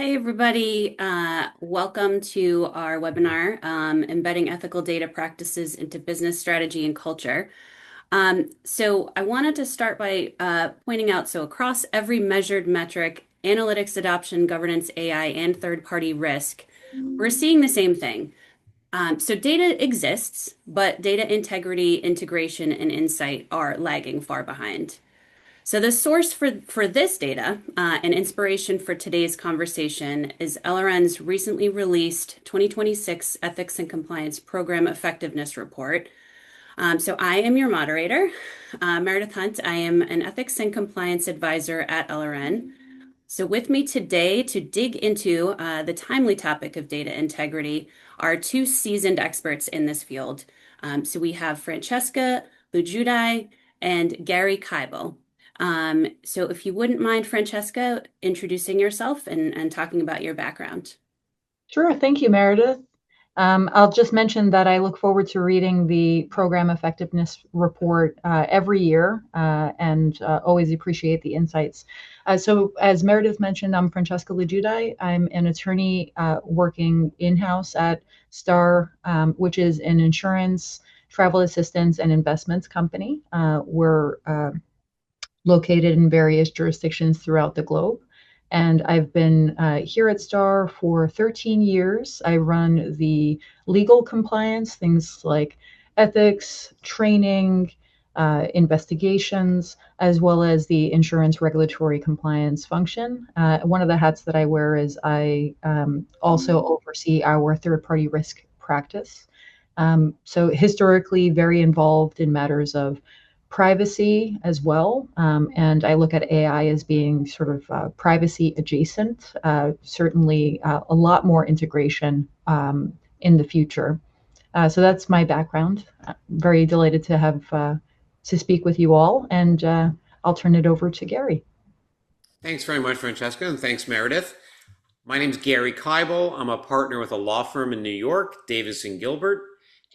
Hi, everybody. Welcome to our webinar, Embedding Ethical Data Practices into Business Strategy and Culture. So I wanted to start by pointing out, so across every measured metric, analytics adoption, governance, AI, and third-party risk, we're seeing the same thing. So data exists, but data integrity, integration, and insight are lagging far behind. So the source for this data and inspiration for today's conversation is LRN's recently released 2026 Ethics and Compliance Program Effectiveness Report. So I am your moderator, Meredith Hunt. I am an Ethics and Compliance Advisor at LRN. So with me today to dig into the timely topic of data integrity are two seasoned experts in this field. So we have Francesca Lujudai and Gary Kaibo. So if you wouldn't mind, Francesca, introducing yourself and talking about your background. Sure. Thank you, Meredith. I'll just mention that I look forward to reading the program effectiveness report every year and always appreciate the insights. So as Meredith mentioned, I'm Francesca Lujudai. I'm an attorney working in-house at STAR, which is an insurance, travel assistance, and investments company. We're located in various jurisdictions throughout the globe. And I've been here at STAR for 13 years. I run the legal compliance, things like ethics, training, investigations, as well as the insurance regulatory compliance function. One of the hats that I wear is I also oversee our third-party risk practice. So historically very involved in matters of privacy as well. And I look at AI as being sort of privacy adjacent, certainly a lot more integration in the future. So that's my background. Very delighted to have to speak with you all, and I'll turn it over to Gary. Thanks very much, Francesca, and thanks, Meredith. My name is Gary Kaibo. I'm a partner with a law firm in New York, Davis and Gilbert,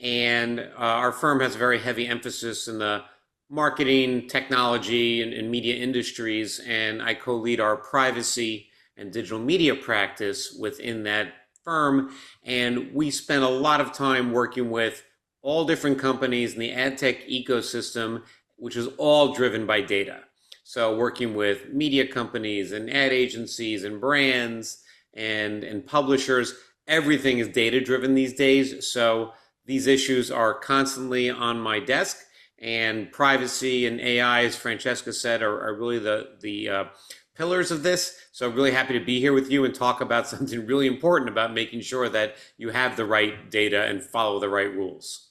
and our firm has a very heavy emphasis in the marketing, technology, and media industries, and I co-lead our privacy and digital media practice within that firm. And we spend a lot of time working with all different companies in the ad tech ecosystem, which is all driven by data. So working with media companies and ad agencies and brands and publishers, everything is data driven these days. So these issues are constantly on my desk. And privacy and AI, as Francesca said, are really the pillars of this. So I'm really happy to be here with you and talk about something really important about making sure that you have the right data and follow the right rules.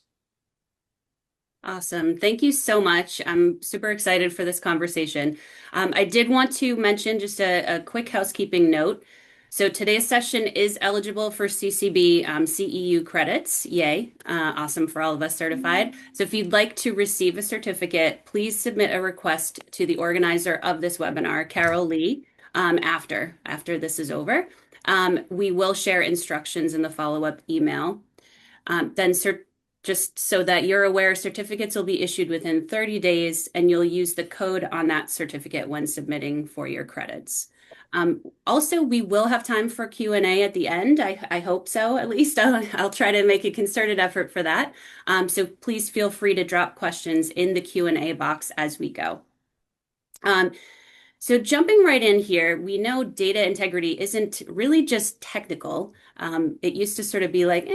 Awesome. Thank you so much. I'm super excited for this conversation. I did want to mention just a quick housekeeping note. So today's session is eligible for CCB CEU credits. Yay. Awesome for all of us certified. So if you'd like to receive a certificate, please submit a request to the organizer of this webinar, Carol Lee, after this is over. We will share instructions in the follow-up email. Just so that you're aware, certificates will be issued within 30 days, and you'll use the code on that certificate when submitting for your credits. Also, we will have time for Q&A at the end. I hope so, at least. I'll try to make a concerted effort for that. So please feel free to drop questions in the Q&A box as we go. So jumping right in here, we know data integrity isn't really just technical. It used to sort of be like,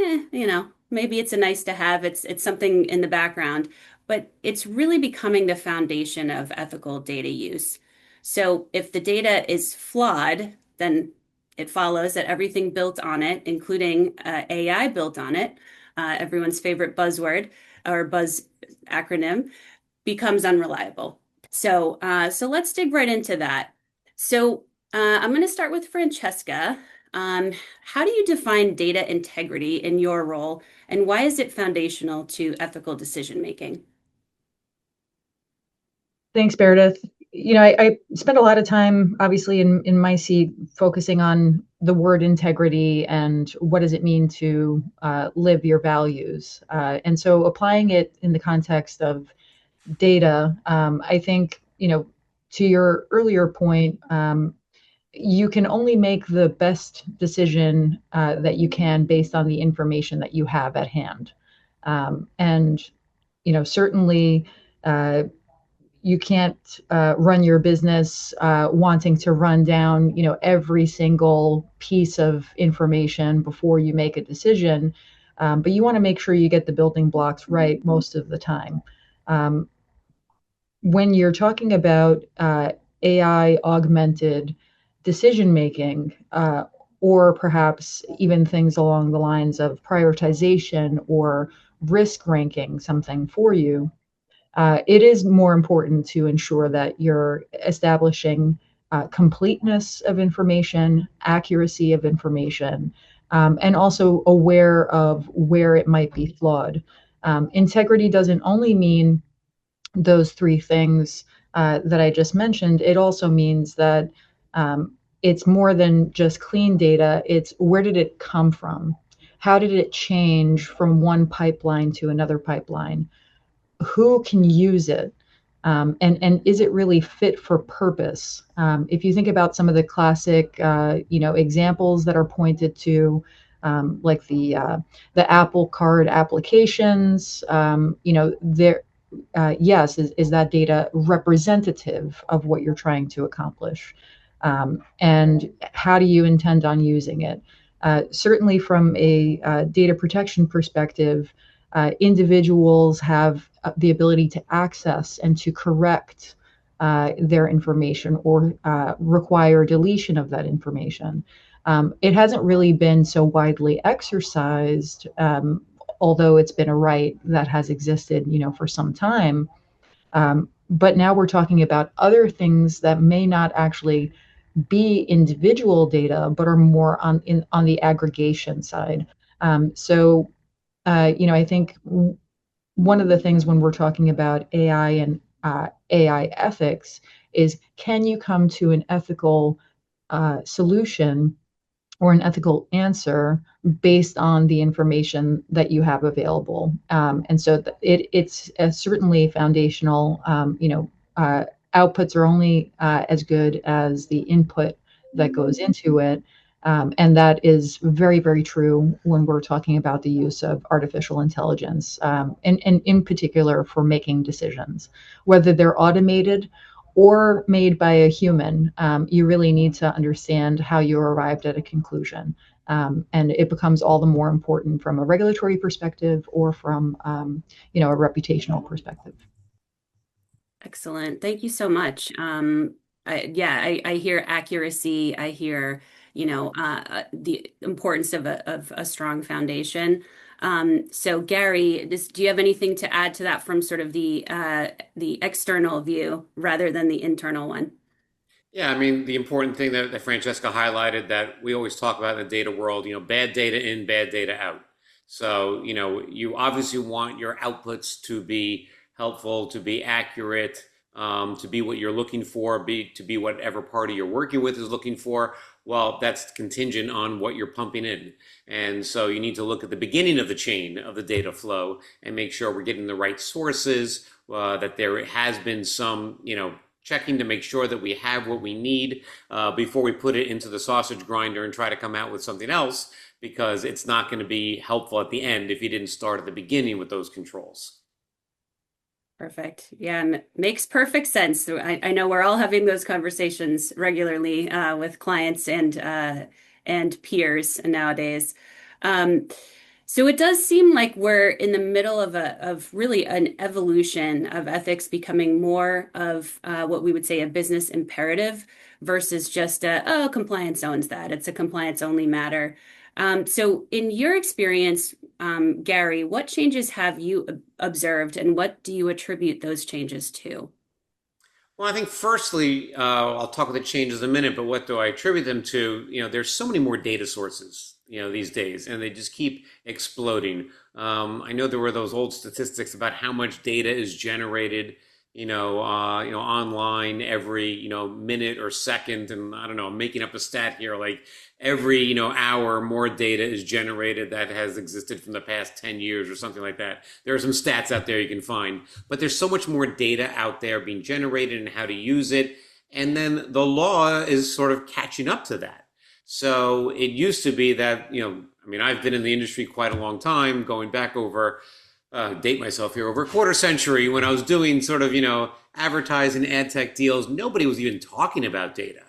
maybe it's a nice to have, it's something in the background, but it's really becoming the foundation of ethical data use. So if the data is flawed, then it follows that everything built on it, including AI built on it, everyone's favorite buzzword or buzz acronym, becomes unreliable. So let's dig right into that. So I'm going to start with Francesca. How do you define data integrity in your role, and why is it foundational to ethical decision making? Thanks, Meredith. I spend a lot of time, obviously, in my seat, focusing on the word integrity and what does it mean to live your values. And so applying it in the context of data, I think, to your earlier point, you can only make the best decision that you can based on the information that you have at hand. And, certainly uh, you can't run your business wanting to run down, every single piece of information before you make a decision. But you want to make sure you get the building blocks right most of the time. Um, when you're talking about AI augmented decision making, or perhaps even things along the lines of prioritization or risk ranking something for you, it is more important to ensure that you're establishing completeness of information, accuracy of information, and also aware of where it might be flawed. Integrity doesn't only mean those three things that I just mentioned. It also means that it's more than just clean data. It's where did it come from? How did it change from one pipeline to another pipeline? Who can use it? And is it really fit for purpose? If you think about some of the classic, examples that are pointed to, like the Apple Card applications, there, yes, is that data representative of what you're trying to accomplish? And how do you intend on using it? Certainly, from a data protection perspective, individuals have the ability to access and to correct their information or require deletion of that information. It hasn't really been so widely exercised, although it's been a right that has existed, for some time. But now we're talking about other things that may not actually be individual data, but are more on the aggregation side. I think one of the things when we're talking about AI and AI ethics is, can you come to an ethical solution or an ethical answer based on the information that you have available. And so it's certainly foundational. Outputs are only as good as the input that goes into it. And that is very, very true when we're talking about the use of artificial intelligence, and in particular for making decisions, whether they're automated or made by a human. You really need to understand how you arrived at a conclusion. And it becomes all the more important from a regulatory perspective or from, a reputational perspective. Excellent. Thank you so much. I hear accuracy. I hear, the importance of a strong foundation. So Gary, do you have anything to add to that from sort of the external view rather than the internal one? Yeah, I mean, the important thing that Francesca highlighted that we always talk about in the data world, bad data in, bad data out. So, you obviously want your outputs to be helpful, to be accurate, to be what you're looking for, to be whatever party you're working with is looking for. Well, that's contingent on what you're pumping in. And so you need to look at the beginning of the chain of the data flow and make sure we're getting the right sources, that there has been some, checking to make sure that we have what we need before we put it into the sausage grinder and try to come out with something else, because it's not going to be helpful at the end if you didn't start at the beginning with those controls. Perfect. Yeah, makes perfect sense. So I know we're all having those conversations regularly with clients and peers nowadays. Um, so it does seem like we're in the middle of really an evolution of ethics becoming more of what we would say a business imperative versus just oh, compliance owns that. It's a compliance only matter. So in your experience, Gary, what changes have you observed and what do you attribute those changes to? Well, I think firstly, I'll talk about the changes in a minute, but what do I attribute them to? There's so many more data sources, these days, and they just keep exploding. I know there were those old statistics about how much data is generated, online every, minute or second, and I don't know, I'm making up a stat here, like every, hour more data is generated that has existed from the past 10 years or something like that. There are some stats out there you can find, but there's so much more data out there being generated and how to use it. And then the law is sort of catching up to that. So it used to be that, I mean, I've been in the industry quite a long time, going back over, date myself here, over a quarter century when I was doing sort of, advertising ad tech deals. Nobody was even talking about data.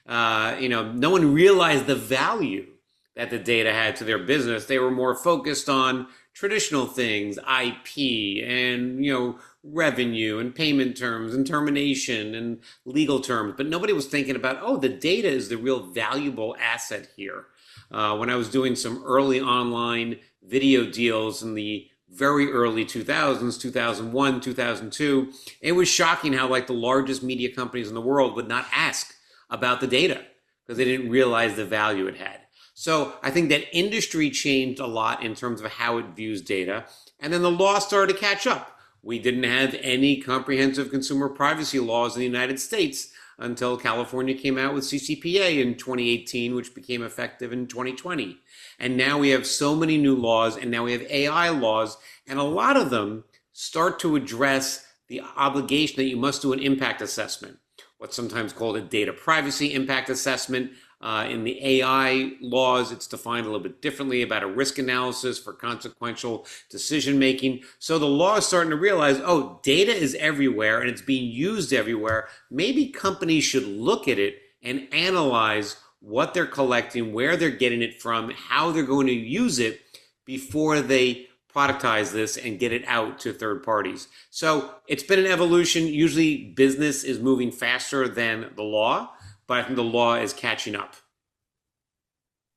No one realized the value that the data had to their business. They were more focused on traditional things, IP and, revenue and payment terms and termination and legal terms. But nobody was thinking about, oh, the data is the real valuable asset here. When I was doing some early online video deals in the very early 2000s, 2001, 2002, it was shocking how like the largest media companies in the world would not ask about the data because they didn't realize the value it had. So I think that industry changed a lot in terms of how it views data. And then the law started to catch up. We didn't have any comprehensive consumer privacy laws in the United States until California came out with CCPA in 2018, which became effective in 2020. And now we have so many new laws, and now we have AI laws, and a lot of them start to address the obligation that you must do an impact assessment, what's sometimes called a data privacy impact assessment. In the AI laws, it's defined a little bit differently about a risk analysis for consequential decision making. So the law is starting to realize, oh, data is everywhere and it's being used everywhere. Maybe companies should look at it and analyze what they're collecting, where they're getting it from, how they're going to use it before they productize this and get it out to third parties. So it's been an evolution. Usually business is moving faster than the law, but I think the law is catching up.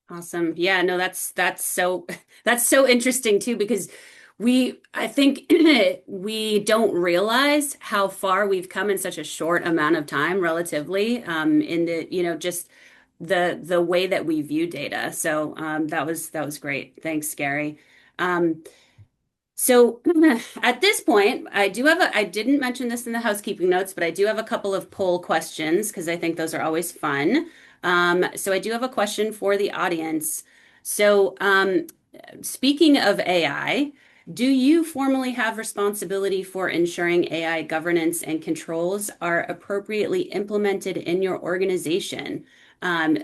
Awesome. Yeah, no, that's so that's so interesting too because I think we don't realize how far we've come in such a short amount of time relatively in the just the way that we view data. So that was great. Thanks, Gary. Um, so at this point, I didn't mention this in the housekeeping notes, but I do have a couple of poll questions because I think those are always fun. So I do have a question for the audience. So, speaking of AI, do you formally have responsibility for ensuring AI governance and controls are appropriately implemented in your organization?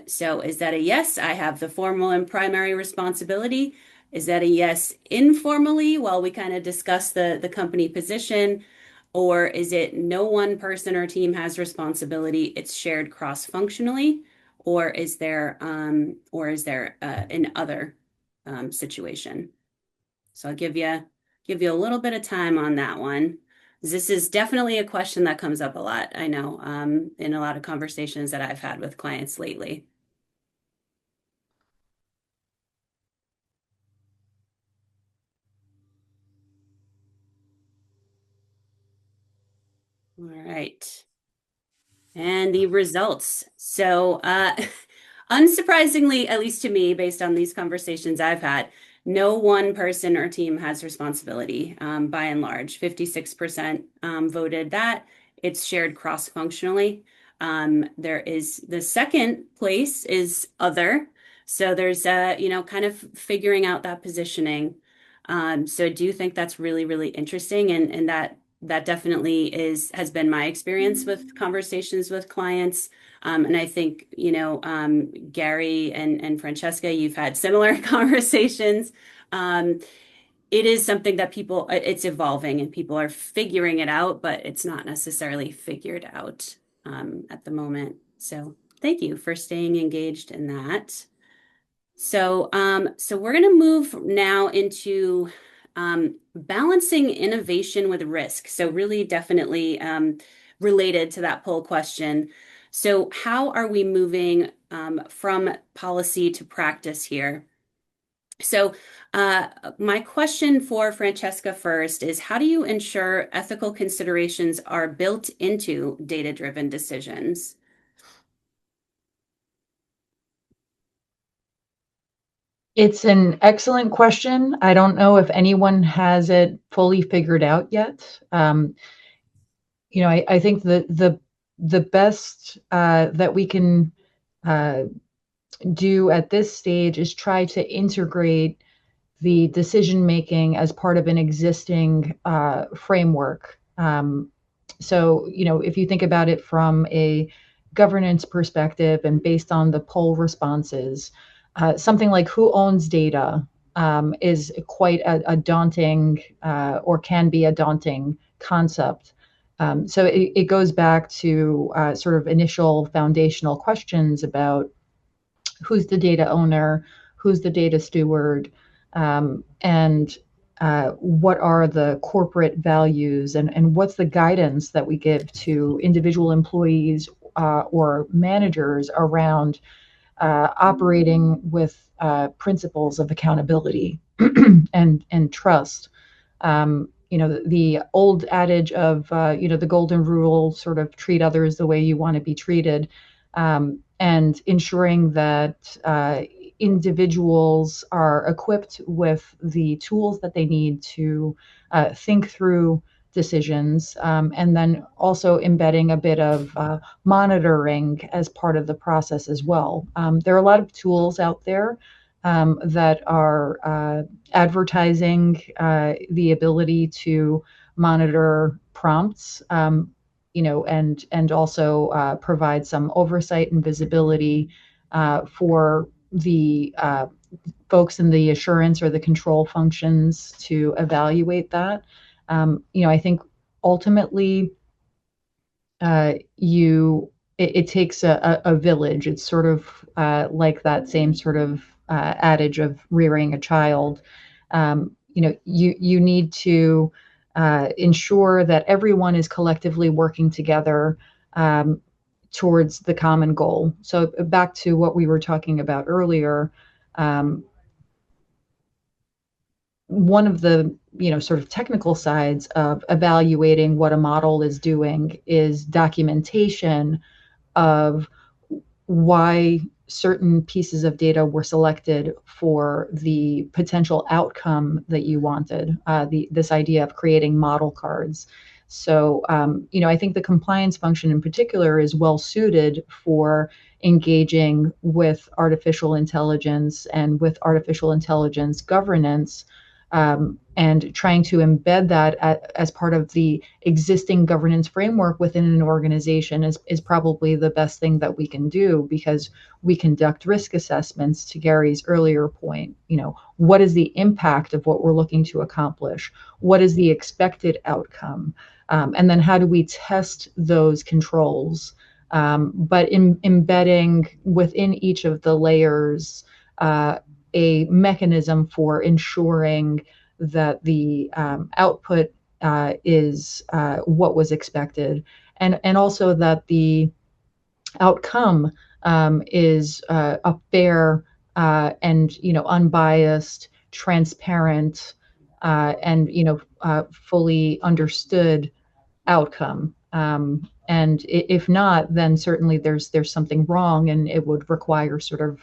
So is that a yes? I have the formal and primary responsibility. Is that a yes informally while we kind of discuss the company position? Or is it no one person or team has responsibility, it's shared cross-functionally? Or is there an other situation? So I'll give you a little bit of time on that one. This is definitely a question that comes up a lot, I know, in a lot of conversations that I've had with clients lately. All right. And the results. So, unsurprisingly, at least to me, based on these conversations I've had, no one person or team has responsibility, by and large. 56% voted that it's shared cross-functionally. There is the second place is other. So there's kind of figuring out that positioning. So I do think that's really, really interesting and that definitely has been my experience with conversations with clients. And I think, Gary and Francesca, you've had similar conversations. Um, it is something that it's evolving and people are figuring it out, but it's not necessarily figured out at the moment. So thank you for staying engaged in that. So we're going to move now into balancing innovation with risk. So really definitely related to that poll question. So how are we moving from policy to practice here? So my question for Francesca first is, how do you ensure ethical considerations are built into data-driven decisions? It's an excellent question. I don't know if anyone has it fully figured out yet. I think the best that we can uh, do at this stage is try to integrate the decision making as part of an existing framework. So, if you think about it from governance perspective and based on the poll responses, something like who owns data is quite a daunting or can be a daunting concept. So it goes back to sort of initial foundational questions about who's the data owner, who's the data steward, and what are the corporate values, and what's the guidance that we give to individual employees or managers around operating with principles of accountability and trust. The old adage of the golden rule, sort of treat others the way you want to be treated, and ensuring that individuals are equipped with the tools that they need to think through decisions, and then also embedding a bit of monitoring as part of the process as well. There are a lot of tools out there that are advertising the ability to monitor prompts, and also provide some oversight and visibility for the folks in the assurance or the control functions to evaluate that. I think ultimately it takes a village. It's sort of like that same sort of adage of rearing a child. You need to ensure that everyone is collectively working together towards the common goal. So back to what we were talking about earlier, um, one of the sort of technical sides of evaluating what a model is doing is documentation of why certain pieces of data were selected for the potential outcome that you wanted. This idea of creating model cards. So, I think the compliance function in particular is well suited for engaging with artificial intelligence and with artificial intelligence governance, and trying to embed that as part of the existing governance framework within an organization is probably the best thing that we can do, because we conduct risk assessments. To Gary's earlier point, what is the impact of what we're looking to accomplish? What is the expected outcome? And then how do we test those controls? But embedding within each of the layers a mechanism for ensuring that the output is what was expected, and also that the outcome is a fair and unbiased, transparent, and fully understood outcome. And if not, then certainly there's something wrong, and it would require sort of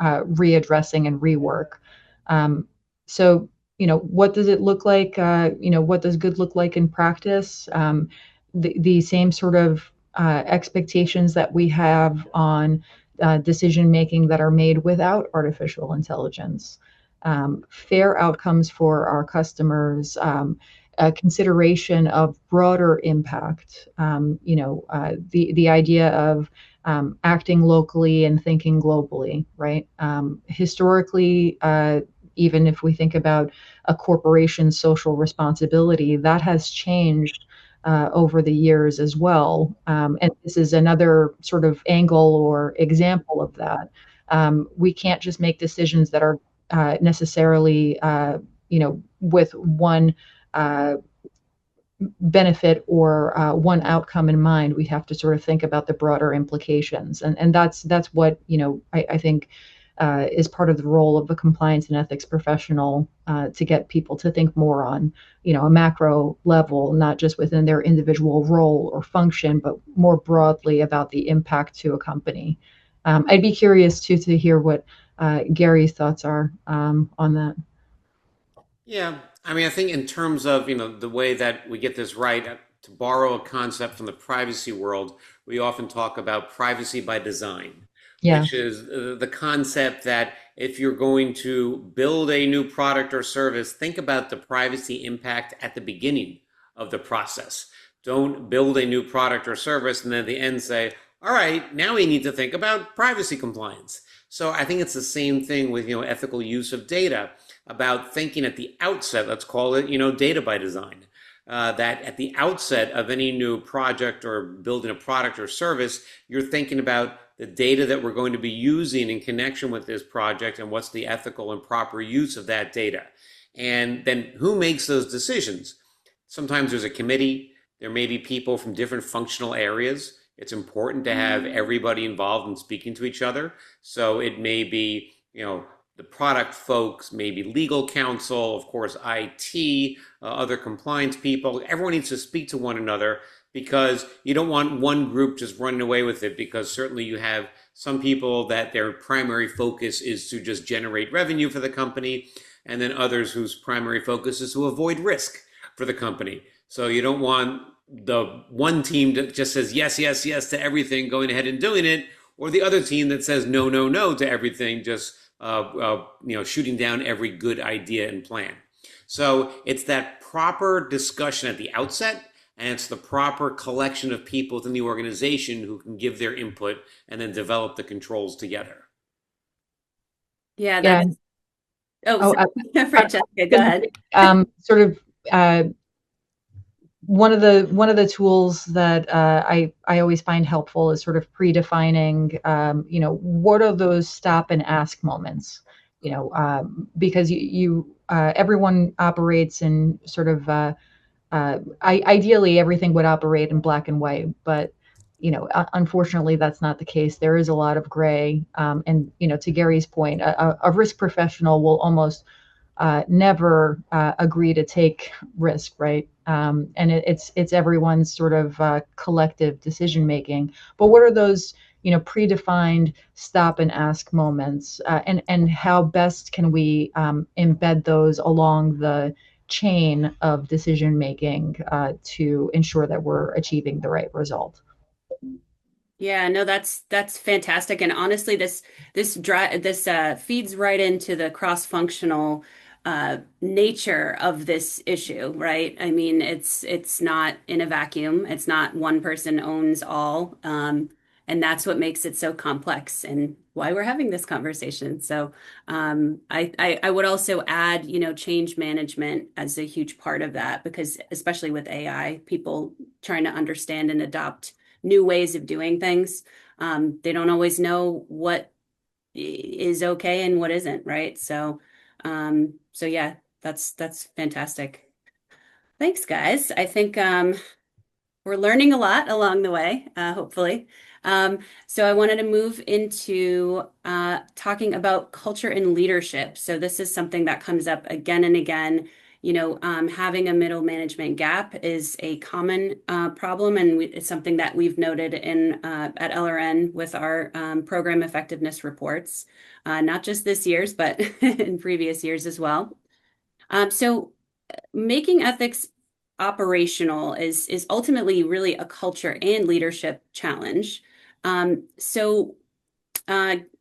readdressing and rework. So what does it look like? What does good look like in practice? The same sort of expectations that we have on decision making that are made without artificial intelligence. Fair outcomes for our customers, a consideration of broader impact. The idea of acting locally and thinking globally, right? Historically, even if we think about a corporation's social responsibility, that has changed over the years as well. And this is another sort of angle or example of that. We can't just make decisions that are necessarily, with one benefit or one outcome in mind. We have to sort of think about the broader implications, and that's what I think is part of the role of a compliance and ethics professional, to get people to think more on a macro level, not just within their individual role or function, but more broadly about the impact to a company. I'd be curious too to hear what Gary's thoughts are on that. Yeah, I mean, I think in terms of, the way that we get this right, to borrow a concept from the privacy world, we often talk about privacy by design, Yeah. which is the concept that if you're going to build a new product or service, think about the privacy impact at the beginning of the process. Don't build a new product or service and then at the end say, all right, now we need to think about privacy compliance. So I think it's the same thing with, ethical use of data, about thinking at the outset, let's call it, data by design. That at the outset of any new project or building a product or service, you're thinking about the data that we're going to be using in connection with this project and what's the ethical and proper use of that data. And then who makes those decisions? Sometimes there's a committee. There may be people from different functional areas. It's important to have everybody involved in speaking to each other. So it may be, the product folks, maybe legal counsel, of course, IT, other compliance people. Everyone needs to speak to one another because you don't want one group just running away with it, because certainly you have some people that their primary focus is to just generate revenue for the company, and then others whose primary focus is to avoid risk for the company. So you don't want the one team that just says yes, yes, yes to everything, going ahead and doing it, or the other team that says no, no, no to everything, just shooting down every good idea and plan. So it's that proper discussion at the outset, and it's the proper collection of people within the organization who can give their input and then develop the controls together. Yeah, Yeah. that's, oh, Oh, sorry. Francesca, go ahead. sort of one of the tools that I always find helpful is sort of predefining, what are those stop and ask moments, because everyone operates in sort of ideally everything would operate in black and white, but unfortunately that's not the case. There is a lot of gray, and to Gary's point, a risk professional will almost never agree to take risk, right? And it's everyone's sort of collective decision making. But what are those, predefined stop and ask moments, and how best can we embed those along the chain of decision making to ensure that we're achieving the right result? Yeah, no, that's fantastic. And honestly, this feeds right into the cross-functional nature of this issue, right? I mean, it's not in a vacuum. It's not one person owns all. And that's what makes it so complex and why we're having this conversation. So I would also add, change management as a huge part of that, because especially with AI, people trying to understand and adopt new ways of doing things. They don't always know what is okay and what isn't, right? So yeah, that's fantastic. Thanks, guys. I think we're learning a lot along the way, hopefully. So I wanted to move into talking about culture and leadership. So this is something that comes up again and again. Having a middle management gap is a common problem, and it's something that we've noted at LRN with our program effectiveness reports, not just this year's, but in previous years as well. So making ethics operational is ultimately really a culture and leadership challenge. So,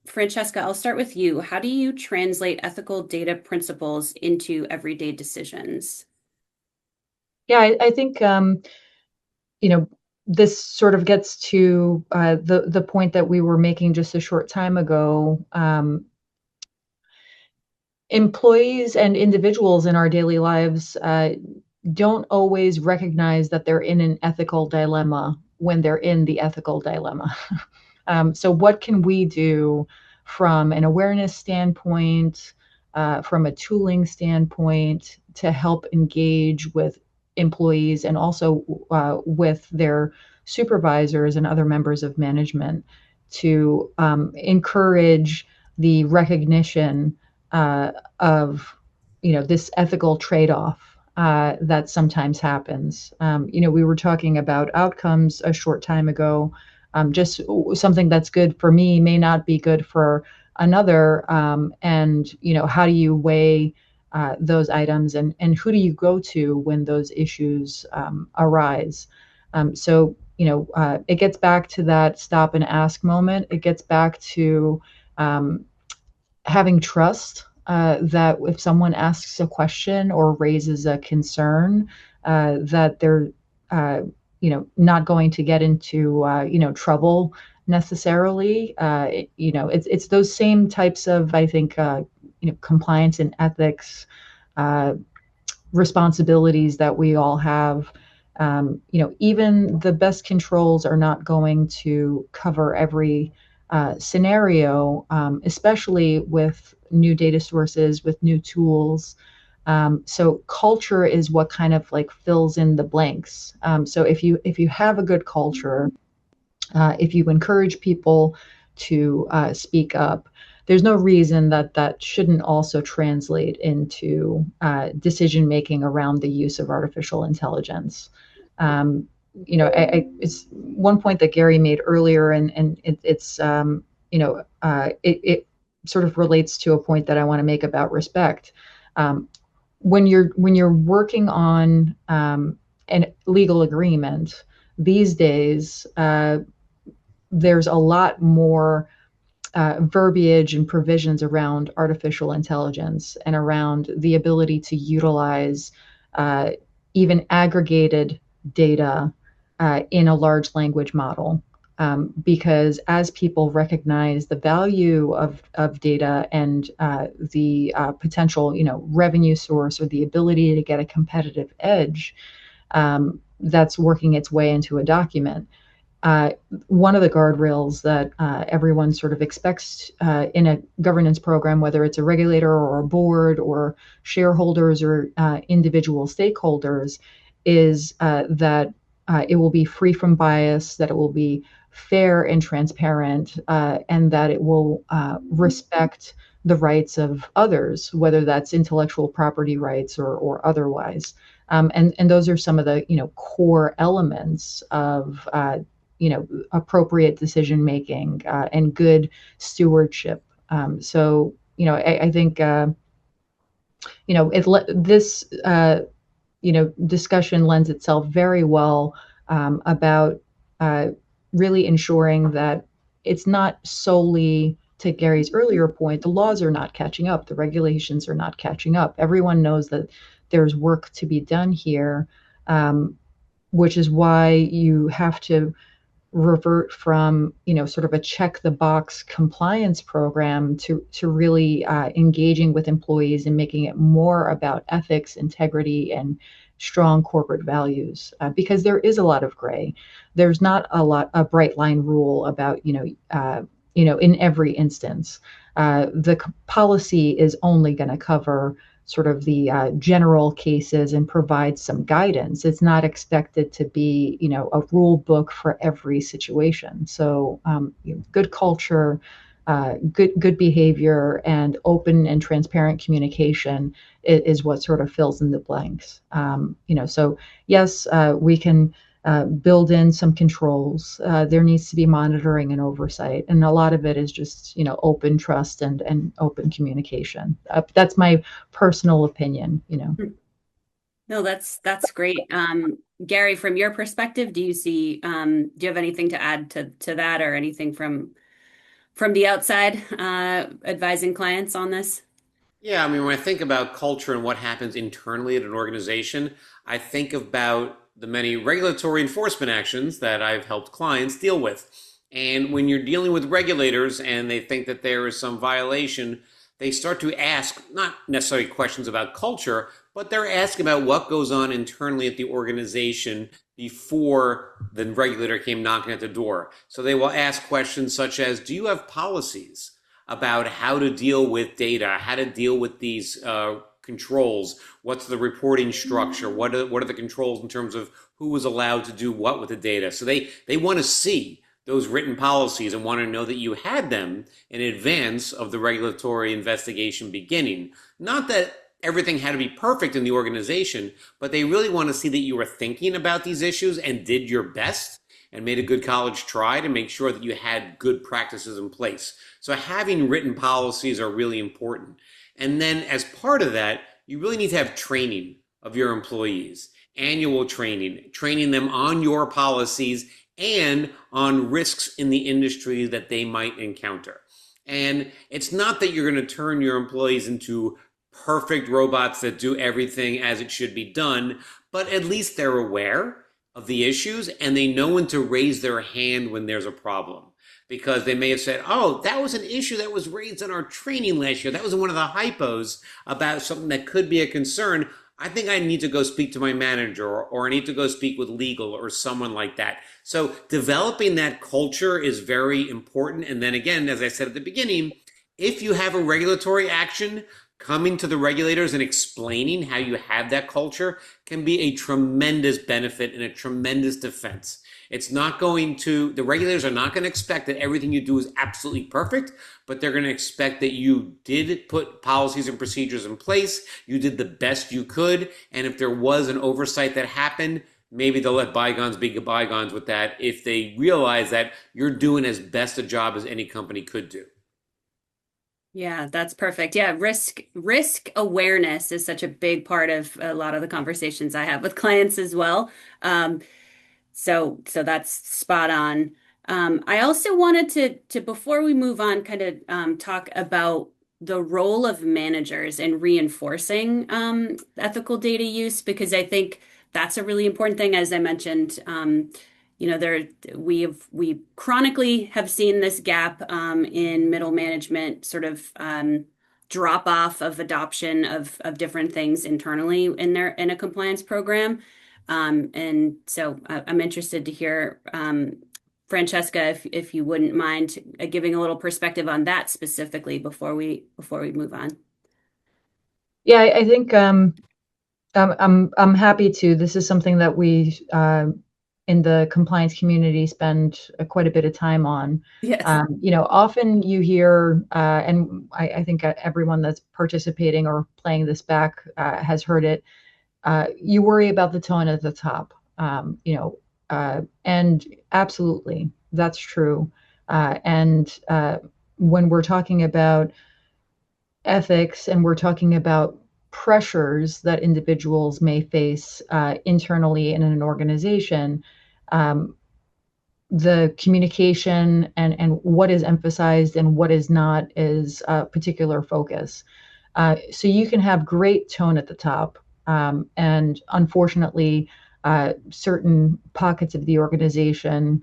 Francesca, I'll start with you. How do you translate ethical data principles into everyday decisions? Yeah, I think this sort of gets to the point that we were making just a short time ago. Employees and individuals in our daily lives don't always recognize that they're in an ethical dilemma when they're in the ethical dilemma. So, what can we do from an awareness standpoint, from a tooling standpoint, to help engage with employees and also with their supervisors and other members of management to encourage the recognition of this ethical trade-off that sometimes happens. We were talking about outcomes a short time ago. Just something that's good for me may not be good for another. And how do you weigh those items, and who do you go to when those issues arise? It gets back to that stop and ask moment. It gets back to having trust that if someone asks a question or raises a concern, that they're not going to get into trouble necessarily. It's those same types of, I think, compliance and ethics uh, responsibilities that we all have. Even the best controls are not going to cover every scenario, especially with new data sources, with new tools. So culture is what kind of like fills in the blanks. So if you have a good culture, if you encourage people to speak up, there's no reason that that shouldn't also translate into decision making around the use of artificial intelligence. Um, it's one point that Gary made earlier, and it's it sort of relates to a point that I want to make about respect. Um, when you're working on an legal agreement these days, there's a lot more verbiage and provisions around artificial intelligence and around the ability to utilize uh, even aggregated data in a large language model. Because as people recognize the value of data and the potential, revenue source or the ability to get a competitive edge, that's working its way into a document. uh, One of the guardrails that everyone sort of expects in a governance program, whether it's a regulator or a board or shareholders or individual stakeholders, is that it will be free from bias, that it will be fair and transparent, and that it will respect the rights of others, whether that's intellectual property rights or otherwise. And those are some of the core elements of appropriate decision making and good stewardship. So I think this discussion lends itself very well about uh, really ensuring that it's not solely, to Gary's earlier point, the laws are not catching up, the regulations are not catching up. Everyone knows that there's work to be done here, which is why you have to revert from sort of a check the box compliance program to really engaging with employees and making it more about ethics, integrity, and strong corporate values, because there is a lot of gray. There's not a bright line rule about in every instance. The policy is only going to cover sort of the general cases and provide some guidance. It's not expected to be, a rule book for every situation. So, good culture, good behavior, and open and transparent communication is what sort of fills in the blanks. So yes, we can build in some controls. There needs to be monitoring and oversight, and a lot of it is just open trust and open communication. That's my personal opinion. No, that's great. Gary, from your perspective, do you have anything to add to that or anything from the outside advising clients on this? Yeah, I mean, when I think about culture and what happens internally at an organization, I think about the many regulatory enforcement actions that I've helped clients deal with. And when you're dealing with regulators and they think that there is some violation, they start to ask not necessarily questions about culture, but they're asking about what goes on internally at the organization before the regulator came knocking at the door. So they will ask questions such as, do you have policies about how to deal with data, how to deal with these controls? What's the reporting structure? What are the controls in terms of who is allowed to do what with the data? So they want to see those written policies and want to know that you had them in advance of the regulatory investigation beginning. Not that everything had to be perfect in the organization, but they really want to see that you were thinking about these issues and did your best and made a good college try to make sure that you had good practices in place. So having written policies are really important. And then as part of that, you really need to have training of your employees, annual training, training them on your policies and on risks in the industry that they might encounter. And it's not that you're going to turn your employees into perfect robots that do everything as it should be done, but at least they're aware of the issues, and they know when to raise their hand when there's a problem. Because they may have said, oh, that was an issue that was raised in our training last year. That was one of the hypos about something that could be a concern. I think I need to go speak to my manager, or I need to go speak with legal or someone like that. So developing that culture is very important. And then again, as I said at the beginning, if you have a regulatory action, coming to the regulators and explaining how you have that culture can be a tremendous benefit and a tremendous defense. It's not going to, the regulators are not going to expect that everything you do is absolutely perfect, but they're going to expect that you did put policies and procedures in place, you did the best you could, and if there was an oversight that happened, maybe they'll let bygones be bygones with that if they realize that you're doing as best a job as any company could do. Yeah, that's perfect. Yeah, risk awareness is such a big part of a lot of the conversations I have with clients as well. So that's spot on. I also wanted to before we move on, kind of talk about the role of managers in reinforcing ethical data use, because I think that's a really important thing. As I mentioned, there we chronically have seen this gap in middle management, sort of drop off of adoption of different things internally in a compliance program. And so I'm interested to hear, Francesca, if you wouldn't mind giving a little perspective on that specifically before we move on. Yeah, I think I'm happy to. This is something that we in the compliance community spend quite a bit of time on. Yes. Often you hear, and I think everyone that's participating or playing this back has heard it. You worry about the tone at the top, and absolutely, that's true. And when we're talking about ethics and we're talking about pressures that individuals may face internally in an organization, um, the communication and what is emphasized and what is not is a particular focus. So you can have great tone at the top, and unfortunately, certain pockets of the organization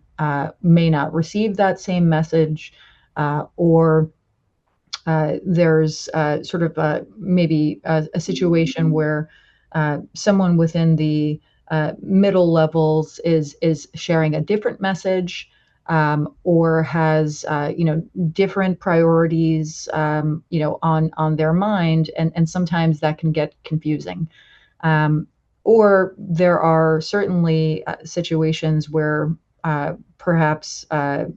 may not receive that same message, or there's sort of maybe a situation where someone within the middle levels is sharing a different message, or has different priorities on their mind, and sometimes that can get confusing. Um, or there are certainly situations where perhaps a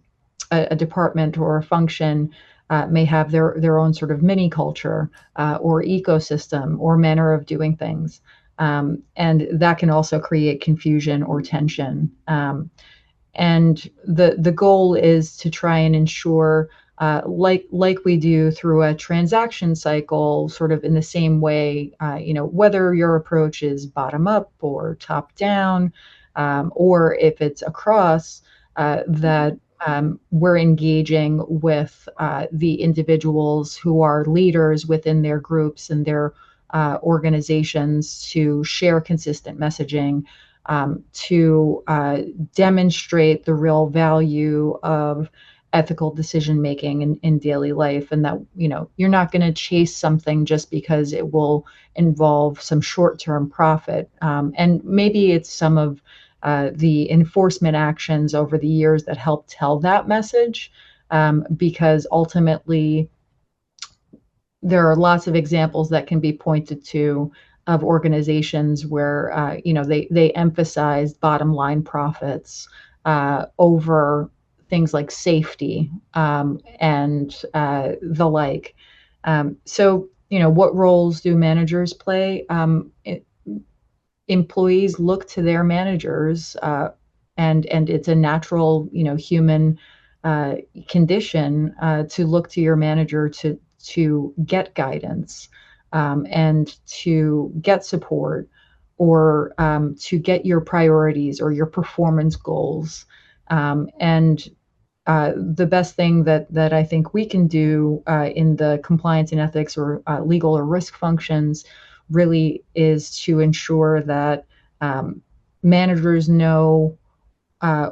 department or a function may have their own sort of mini culture or ecosystem or manner of doing things. And that can also create confusion or tension. And the goal is to try and ensure, like we do through a transaction cycle, sort of in the same way, whether your approach is bottom up or top down, or if it's across, that we're engaging with the individuals who are leaders within their groups and their organizations to share consistent messaging, to demonstrate the real value of ethical decision making in daily life, and that you're not going to chase something just because it will involve some short-term profit, and maybe it's some of the enforcement actions over the years that help tell that message, because ultimately there are lots of examples that can be pointed to of organizations where they emphasize bottom line profits over things like safety, and the like. So what roles do managers play? Employees look to their managers, and it's a natural human condition to look to your manager to get guidance, and to get support, or to get your priorities or your performance goals. And the best thing that I think we can do in the compliance and ethics or legal or risk functions really is to ensure that managers know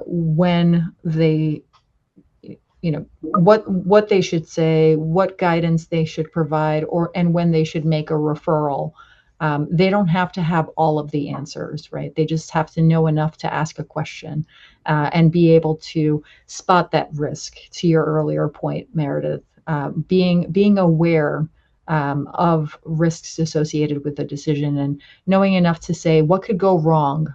when they, what they should say, what guidance they should provide, or and when they should make a referral. They don't have to have all of the answers, right? They just have to know enough to ask a question and be able to spot that risk. To your earlier point, Meredith, being aware of risks associated with the decision and knowing enough to say what could go wrong.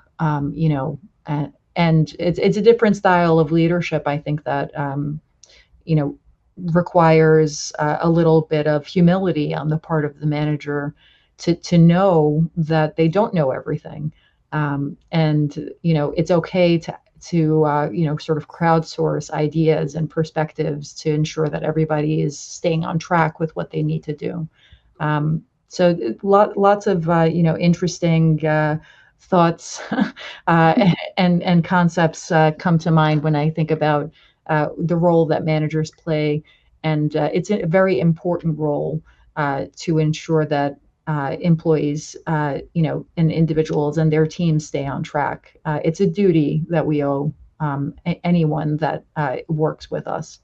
And it's a different style of leadership, I think, that you know, requires a little bit of humility on the part of the manager to know that they don't know everything, and it's okay to sort of crowdsource ideas and perspectives to ensure that everybody is staying on track with what they need to do. So lots of interesting thoughts and concepts come to mind when I think about the role that managers play, and it's a very important role to ensure that employees, and individuals and their teams stay on track. It's a duty that we owe anyone that works with us.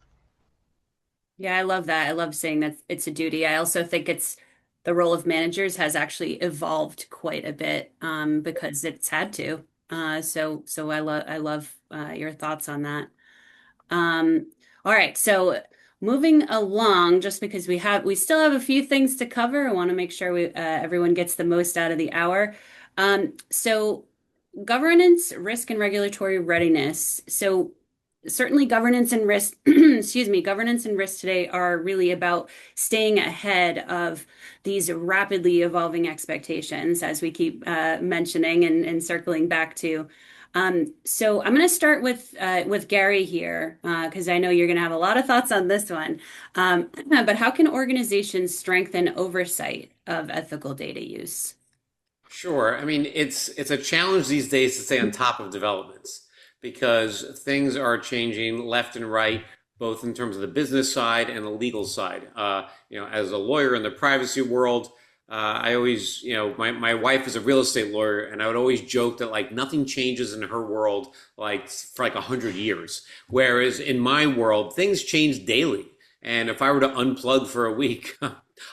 Yeah, I love that. I love saying that it's a duty. I also think it's the role of managers has actually evolved quite a bit because it's had to. So I love your thoughts on that. All right, so moving along, just because we still have a few things to cover, I want to make sure everyone gets the most out of the hour. So governance, risk, and regulatory readiness. So certainly governance and risk, excuse me, governance and risk today are really about staying ahead of these rapidly evolving expectations, as we keep mentioning and circling back to. So I'm going to start with Gary here because I know you're going to have a lot of thoughts on this one. But how can organizations strengthen oversight of ethical data use? Sure. I mean, it's a challenge these days to stay on top of developments because things are changing left and right, both in terms of the business side and the legal side. As a lawyer in the privacy world, I always, my wife is a real estate lawyer, and I would always joke that like nothing changes in her world like for like 100 years, whereas in my world things change daily. And if I were to unplug for a week,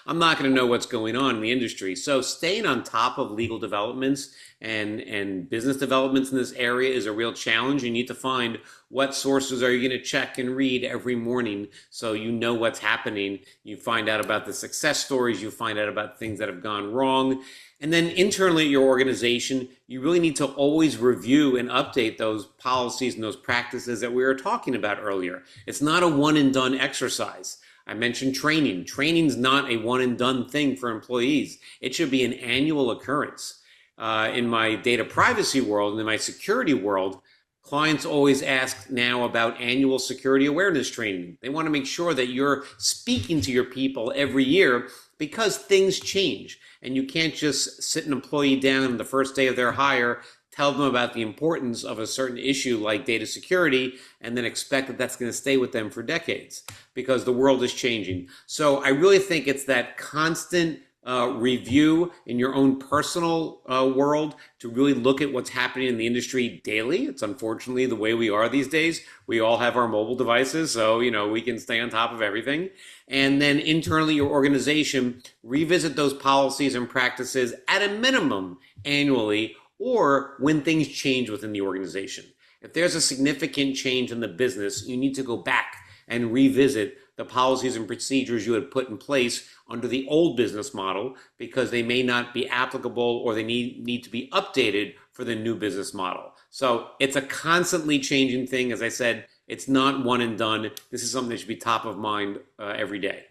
I'm not going to know what's going on in the industry. So staying on top of legal developments and business developments in this area is a real challenge. You need to find what sources are you going to check and read every morning so you know what's happening. You find out about the success stories, you find out about things that have gone wrong. And then internally at your organization, you really need to always review and update those policies and those practices that we were talking about earlier. It's not a one and done exercise. I mentioned training. Training's not a one and done thing for employees. It should be an annual occurrence. In my data privacy world and in my security world, clients always ask now about annual security awareness training. They want to make sure that you're speaking to your people every year because things change. And you can't just sit an employee down on the first day of their hire, tell them about the importance of a certain issue like data security, and then expect that that's going to stay with them for decades because the world is changing. So I really think it's that constant review in your own personal world to really look at what's happening in the industry daily. It's unfortunately the way we are these days. We all have our mobile devices, so we can stay on top of everything. And then internally, your organization revisit those policies and practices at a minimum annually, or when things change within the organization. If there's a significant change in the business, you need to go back and revisit the policies and procedures you had put in place under the old business model because they may not be applicable or they need to be updated for the new business model. So it's a constantly changing thing. As I said, it's not one and done. This is something that should be top of mind every day.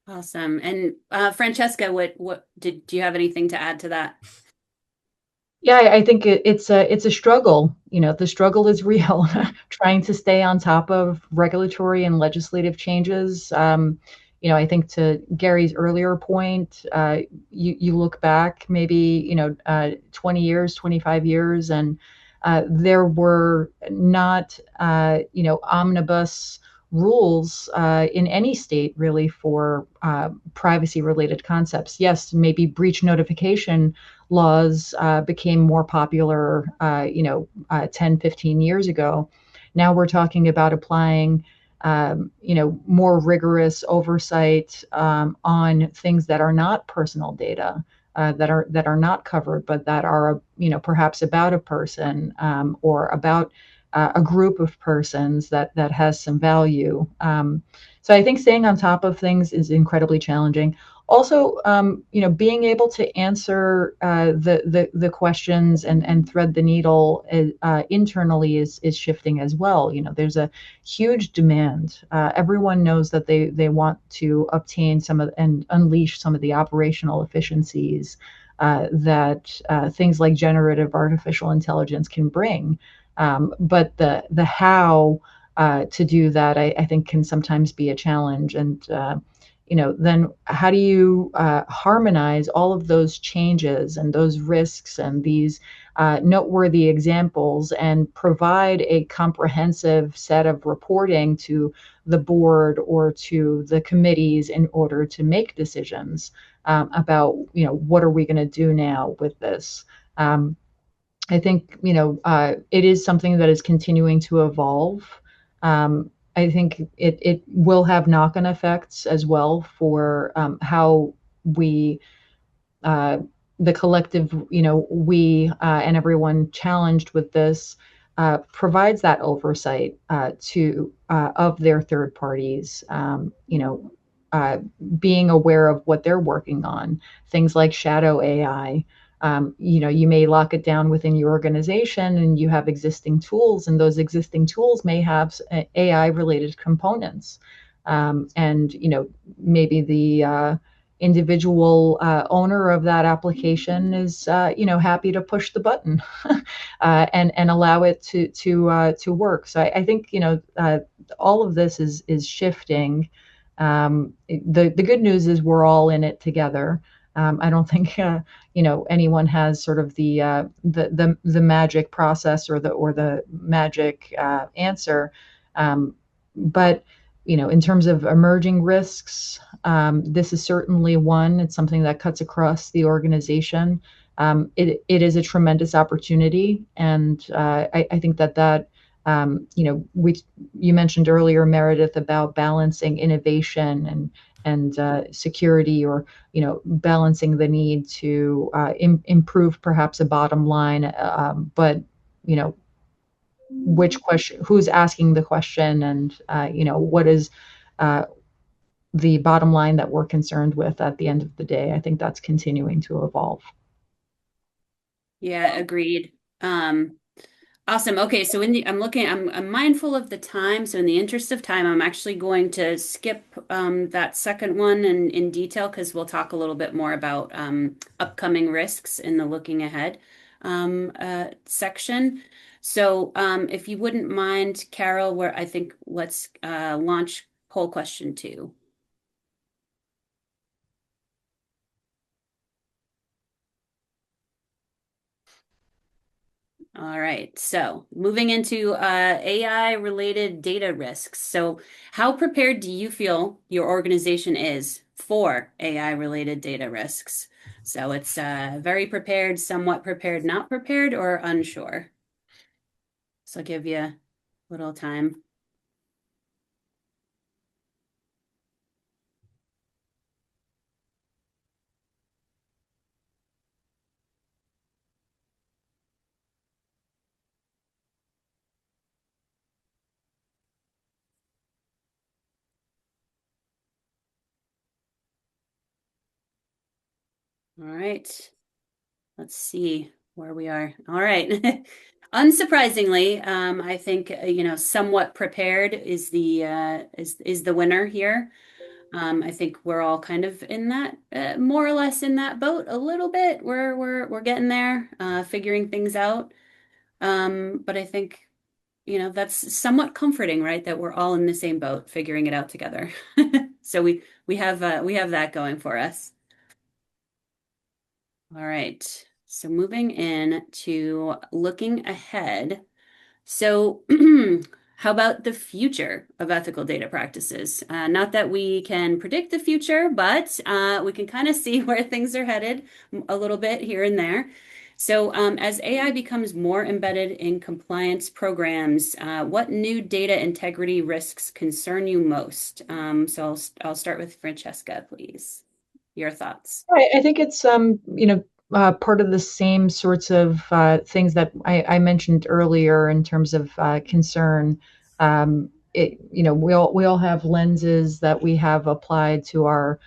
Awesome. And Francesca, do you have anything to add to that? Yeah, I think it's a struggle. The struggle is real, trying to stay on top of regulatory and legislative changes. I think to Gary's earlier point, you look back maybe 20 years, 25 years, and there were not omnibus rules in any state really for privacy related concepts. Yes, maybe breach notification laws became more popular, 10, 15 years ago. Now we're talking about applying, more rigorous oversight on things that are not personal data, that are not covered, but that are, perhaps about a person, or about a group of persons that has some value. So I think staying on top of things is incredibly challenging. Also, being able to answer the questions and thread the needle internally is shifting as well. There's a huge demand. Everyone knows that they want to obtain some of and unleash some of the operational efficiencies that things like generative artificial intelligence can bring. But the how to do that, I think, can sometimes be a challenge. And then how do you harmonize all of those changes and those risks and these noteworthy examples and provide a comprehensive set of reporting to the board or to the committees in order to make decisions about, what are we going to do now with this? I think, it is something that is continuing to evolve. I think it will have knock-on effects as well for how we, uh, the collective, we and everyone challenged with this provides that oversight to of their third parties, uh, being aware of what they're working on, things like shadow AI. You may lock it down within your organization and you have existing tools, and those existing tools may have AI related components. And, maybe the individual owner of that application is, happy to push the button and allow it to work. So I think, all of this is shifting. The good news is we're all in it together. I don't think anyone has sort of the magic process or the magic answer. But in terms of emerging risks, this is certainly one. It's something that cuts across the organization. It is a tremendous opportunity, and I think that you mentioned earlier, Meredith, about balancing innovation and security, or balancing the need to improve perhaps a bottom line, but you know which question, who's asking the question, and what is uh, the bottom line that we're concerned with at the end of the day. I think that's continuing to evolve. Yeah, agreed. Awesome. Okay, so I'm mindful of the time. So in the interest of time, I'm actually going to skip that second one in detail because we'll talk a little bit more about upcoming risks in the looking ahead section. So if you wouldn't mind, Carol, where I think let's launch poll question 2. All right, so moving into AI related data risks. So, how prepared do you feel your organization is for AI related data risks? So, it's very prepared, somewhat prepared, not prepared, or unsure. So, I'll give you a little time. All right, let's see where we are. All right. Unsurprisingly, I think somewhat prepared is the winner here. I think we're all kind of in that, more or less in that boat a little bit. We're getting there, figuring things out. But I think, that's somewhat comforting, right? That we're all in the same boat, figuring it out together. So we have that going for us. All right. So moving in to looking ahead. So How about the future of ethical data practices? Not that we can predict the future, but we can kind of see where things are headed a little bit here and there. So, as AI becomes more embedded in compliance programs, what new data integrity risks concern you most? I'll start with Francesca, please. Your thoughts. I think it's part of the same sorts of things that I mentioned earlier in terms of concern. We all have lenses that we have applied to our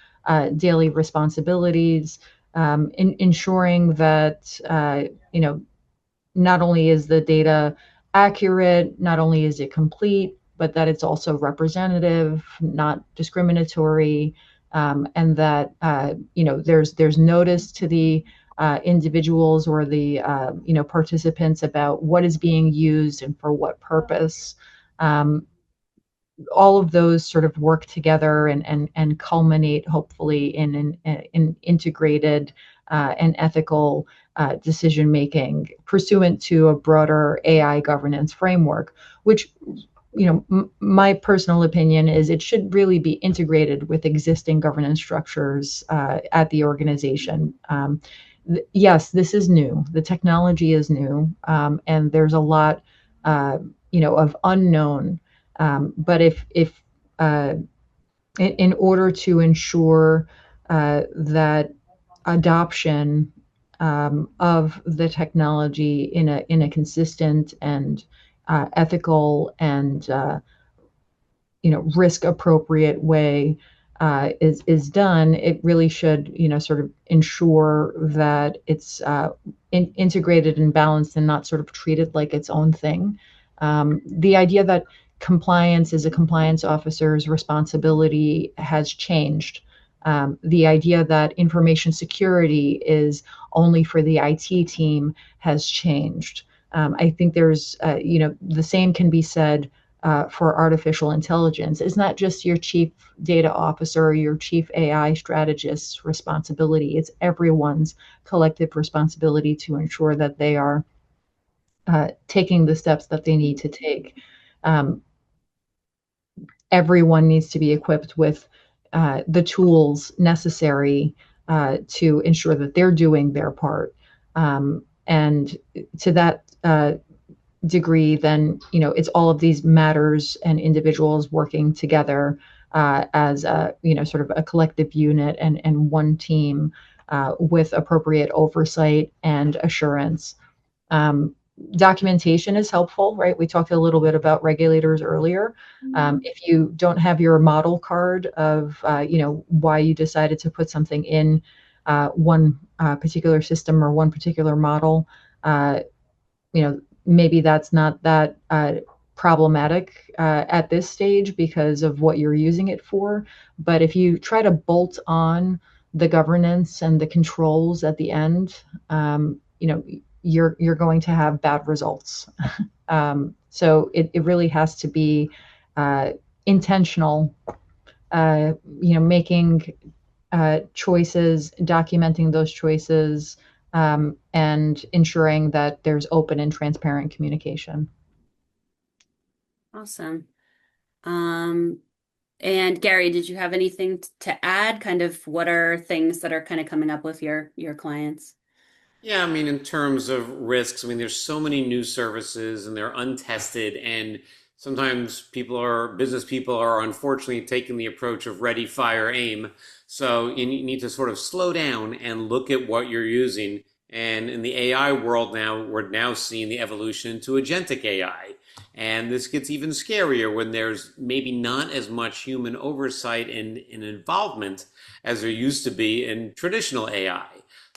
daily responsibilities, ensuring that not only is the data accurate, not only is it complete, but that it's also representative, not discriminatory, and that there's notice to the individuals or the participants about what is being used and for what purpose. Um, all of those sort of work together and culminate hopefully in an integrated and ethical decision making pursuant to a broader AI governance framework, which my personal opinion is it should really be integrated with existing governance structures at the organization. Yes, this is new. The technology is new, and there's a lot, of unknown. But if in order to ensure that adoption of the technology in a consistent and ethical and risk appropriate way is done, it really should sort of ensure that it's integrated and balanced and not sort of treated like its own thing. The idea that compliance is a compliance officer's responsibility has changed. The idea that information security is only for the IT team has changed. I think there's, the same can be said for artificial intelligence. It's not just your chief data officer or your chief AI strategist's responsibility. It's everyone's collective responsibility to ensure that they are taking the steps that they need to take. Um, Everyone needs to be equipped with the tools necessary to ensure that they're doing their part. And to that degree, then it's all of these matters and individuals working together as a sort of a collective unit and one team with appropriate oversight and assurance. Um, Documentation is helpful, right? We talked a little bit about regulators earlier. If you don't have your model card of, why you decided to put something in one particular system or one particular model, maybe that's not that problematic at this stage because of what you're using it for. But if you try to bolt on the governance and the controls at the end, you're going to have bad results. So it really has to be intentional, making choices, documenting those choices, and ensuring that there's open and transparent communication. Awesome. Um, and Gary, did you have anything to add? Kind of what are things that are kind of coming up with your clients? Yeah, I mean, in terms of risks, I mean, there's so many new services and they're untested, and sometimes business people are unfortunately taking the approach of ready, fire, aim. So you need to sort of slow down and look at what you're using. And in the AI world now, we're now seeing the evolution to agentic AI. And this gets even scarier when there's maybe not as much human oversight and involvement as there used to be in traditional AI.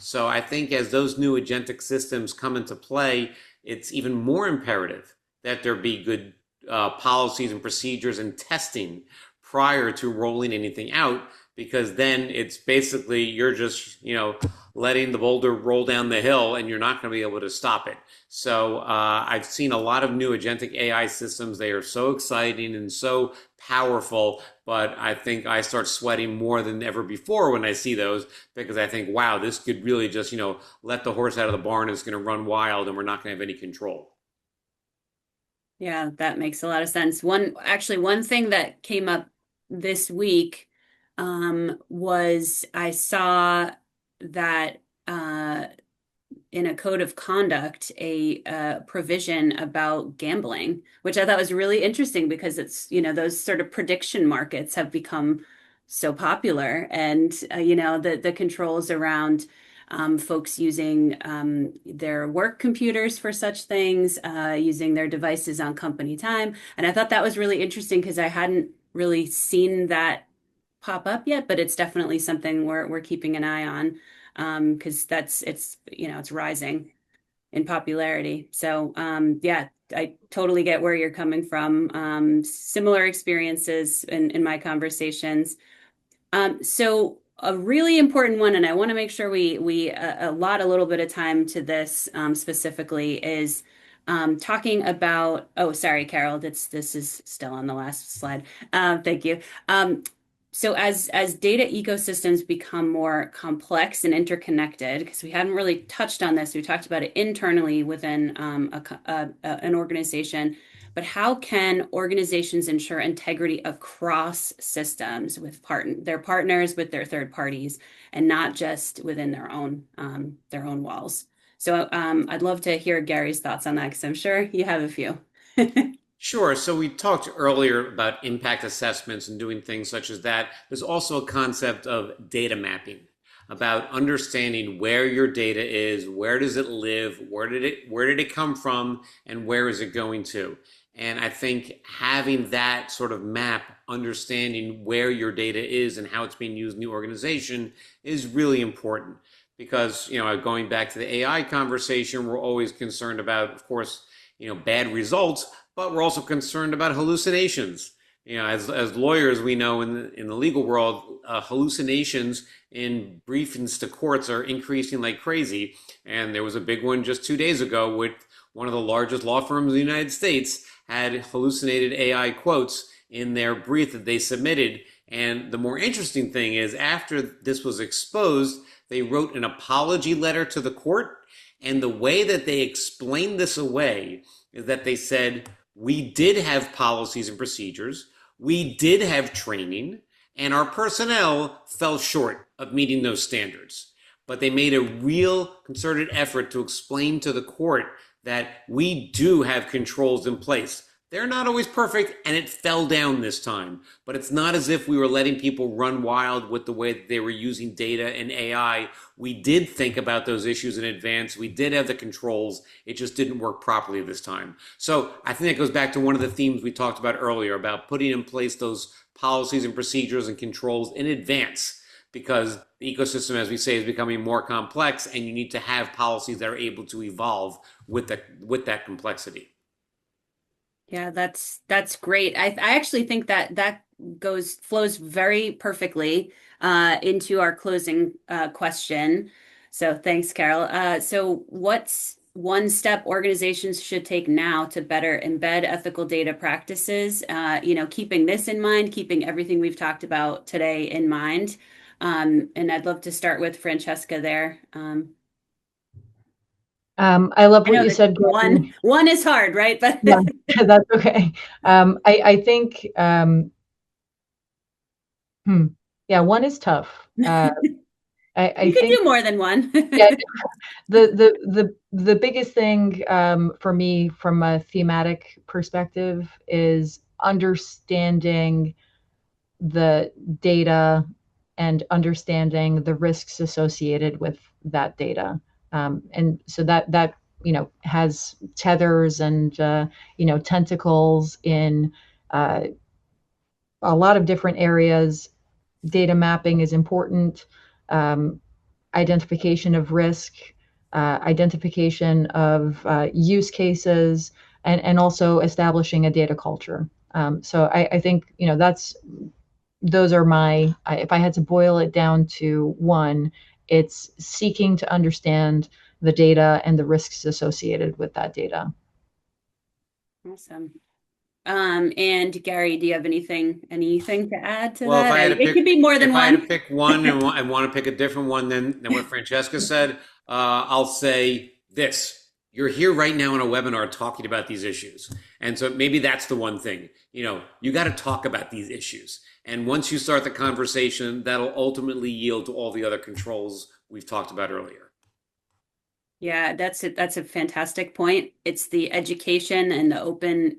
So I think as those new agentic systems come into play, it's even more imperative that there be good policies and procedures and testing prior to rolling anything out, because then it's basically you're just letting the boulder roll down the hill and you're not going to be able to stop it. So I've seen a lot of new agentic AI systems. They are so exciting and so powerful, but I think I start sweating more than ever before when I see those, because I think, wow, this could really just let the horse out of the barn. It's going to run wild and we're not going to have any control. Yeah, that makes a lot of sense. One thing that came up this week was I saw that in a code of conduct a provision about gambling, which I thought was really interesting because it's, those sort of prediction markets have become so popular and, the controls around folks using their work computers for such things, using their devices on company time. And I thought that was really interesting because I hadn't really seen that pop up yet, but it's definitely something we're keeping an eye on because it's rising in popularity. So yeah, I totally get where you're coming from. Similar experiences in my conversations. So a really important one, and I want to make sure we allot a little bit of time to this specifically is talking about. Oh, sorry, Carol. This is still on the last slide. Thank you. So as data ecosystems become more complex and interconnected, because we haven't really touched on this, we talked about it internally within an organization, but how can organizations ensure integrity across systems with their partners, with their third parties, and not just within their own walls? So I'd love to hear Gary's thoughts on that because I'm sure you have a few. Sure. So we talked earlier about impact assessments and doing things such as that. There's also a concept of data mapping, about understanding where your data is, where does it live, where did it come from, and where is it going to? And I think having that sort of map, understanding where your data is and how it's being used in the organization is really important. Because, going back to the AI conversation, we're always concerned about, of course, bad results, but we're also concerned about hallucinations. As lawyers, we know in the legal world, hallucinations in briefings to courts are increasing like crazy. And there was a big one just 2 days ago with one of the largest law firms in the United States had hallucinated AI quotes in their brief that they submitted. And the more interesting thing is, after this was exposed, they wrote an apology letter to the court. And the way that they explained this away is that they said, we did have policies and procedures, we did have training, and our personnel fell short of meeting those standards. But they made a real concerted effort to explain to the court that we do have controls in place. They're not always perfect, and it fell down this time. But it's not as if we were letting people run wild with the way that they were using data and AI. We did think about those issues in advance. We did have the controls. It just didn't work properly this time. So I think that goes back to one of the themes we talked about earlier about putting in place those policies and procedures and controls in advance, because the ecosystem, as we say, is becoming more complex, and you need to have policies that are able to evolve with that complexity. Yeah, that's great. I actually think that goes flows very perfectly into our closing question. So thanks, Carol. So what's one step organizations should take now to better embed ethical data practices? Keeping this in mind, keeping everything we've talked about today in mind. And I'd love to start with Francesca there. I love I what know you that said, one Gordon. one is hard, right? But Yeah, that's okay. I think, hmm, yeah, one is tough. I you could think, do more than one. yeah, the biggest thing for me from a thematic perspective is understanding the data and understanding the risks associated with that data. And so that has tethers and tentacles in uh, a lot of different areas. Data mapping is important. Um, Identification of risk, identification of use cases, and also establishing a data culture. So I think those are if I had to boil it down to one, it's seeking to understand the data and the risks associated with that data. Awesome. And Gary, do you have anything to add to Well, that? It could be more than if I had to one. pick one and want to pick a different one than what Francesca said, I'll say this. you're here right now in a webinar talking about these issues. And so maybe that's the one thing, you got to talk about these issues. And once you start the conversation, that'll ultimately yield to all the other controls we've talked about earlier. Yeah, that's it. That's a fantastic point. It's the education and the open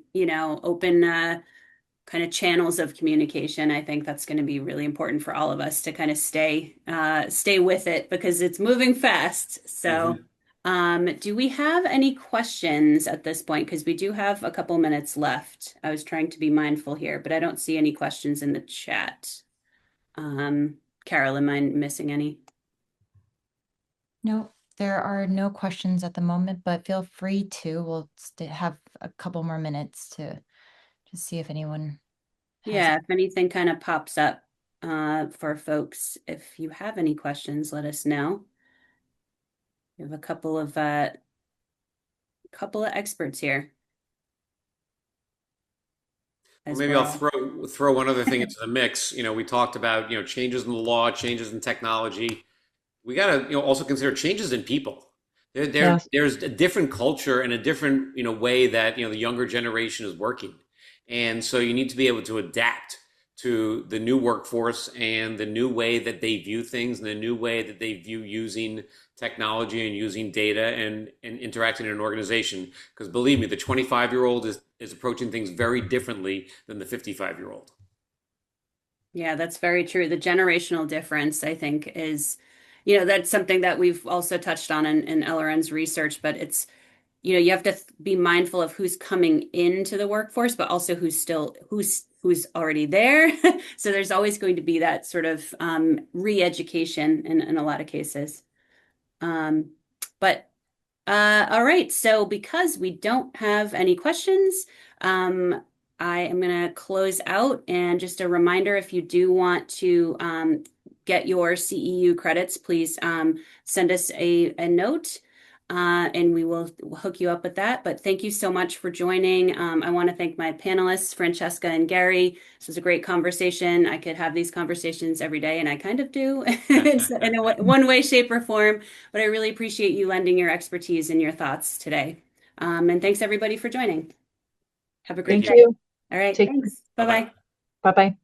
kind of channels of communication. I think that's going to be really important for all of us to kind of stay with it because it's moving fast. So, Mm-hmm. do we have any questions at this point? Because we do have a couple minutes left. I was trying to be mindful here, but I don't see any questions in the chat. Um, Carol, am I missing any? No, there are no questions at the moment, but feel free to. We'll have a couple more minutes to see if anyone has. Yeah, if anything kind of pops up for folks, if you have any questions, let us know. We have a couple of experts here Well, as maybe I'll well. throw one other thing into the mix. We talked about changes in the law, changes in technology. We got to also consider changes in people. Yes. There's a different culture and a different way that the younger generation is working, and so you need to be able to adapt to the new workforce and the new way that they view things and the new way that they view using technology and using data and interacting in an organization. Because believe me, the 25-year-old is approaching things very differently than the 55-year-old. Yeah, that's very true. The generational difference, I think, is, that's something that we've also touched on in LRN's research, but it's, you have to be mindful of who's coming into the workforce, but also who's already there. So there's always going to be that sort of re-education in a lot of cases. Um, but all right. So because we don't have any questions, I am going to close out. And just a reminder, if you do want to get your CEU credits, please send us a note. And we will hook you up with that. But thank you so much for joining. I want to thank my panelists, Francesca and Gary. This was a great conversation. I could have these conversations every day, and I kind of do in one way, shape, or form. But I really appreciate you lending your expertise and your thoughts today. And thanks everybody for joining. Have a great Thank day. you. All right, Take thanks. Bye bye. Bye-bye. Bye bye.